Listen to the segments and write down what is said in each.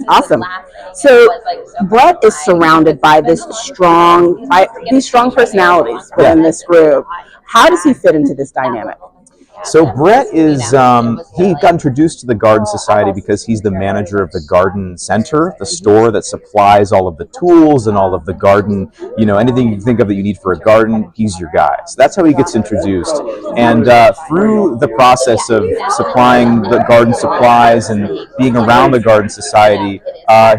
Awesome. So Brett is surrounded by these strong personalities within this group. How does he fit into this dynamic? So Brett is, he got introduced to the Garden Society because he's the manager of the garden center, the store that supplies all of the tools and all of the garden, anything you think of that you need for a garden, he's your guy. So that's how he gets introduced. And through the process of supplying the garden supplies and being around the Garden Society,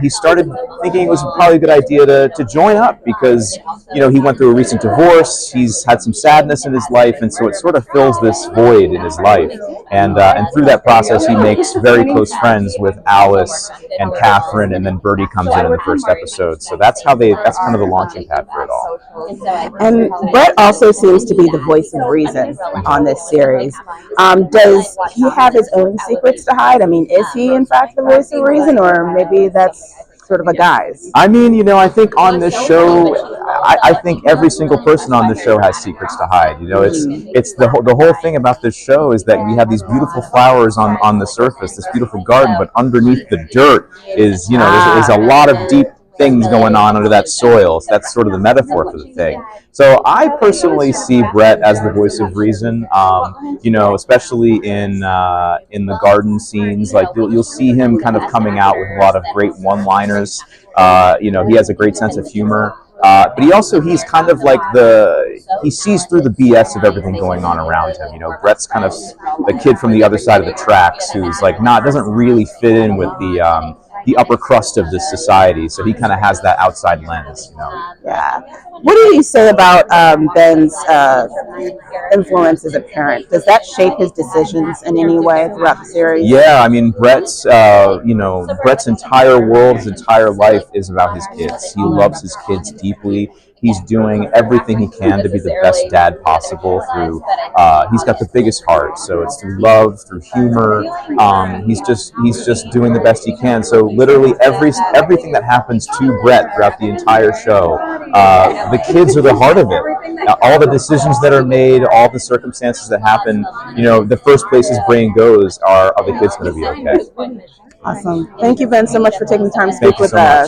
he started thinking it was probably a good idea to join up because, he went through a recent divorce, he's had some sadness in his life, and so it sort of fills this void in his life. And through that process, he makes very close friends with Alice and Catherine, and then Bertie comes in the first episode. So that's kind of the launching pad for it all. And Brett also seems to be the voice of reason on this series. Does he have his own secrets to hide? I mean, is he in fact the voice of reason, or maybe that's sort of a guise? I mean, I think on this show, I think every single person on this show has secrets to hide. It's the whole thing about this show is that we have these beautiful flowers on the surface, this beautiful garden, but underneath the dirt is, there's a lot of deep things going on under that soil. So that's sort of the metaphor for the thing. So I personally see Brett as the voice of reason, especially in the garden scenes. Like you'll see him kind of coming out with a lot of great one-liners. He has a great sense of humor. But he's kind of like he sees through the BS of everything going on around him. Brett's kind of the kid from the other side of the tracks who's like doesn't really fit in with the upper crust of this society. So he kind of has that outside lens. Yeah. What do you say about Ben's influence as a parent? Does that shape his decisions in any way throughout the series? Yeah, I mean, Brett's entire world, his entire life is about his kids. He loves his kids deeply. He's doing everything he can to be the best dad possible through, he's got the biggest heart. So it's through love, through humor. He's just doing the best he can. So literally everything that happens to Brett throughout the entire show, the kids are the heart of it. All the decisions that are made, all the circumstances that happen, the first place his brain goes are the kids going to be okay? Awesome. Thank you, Ben, so much for taking the time to speak with us.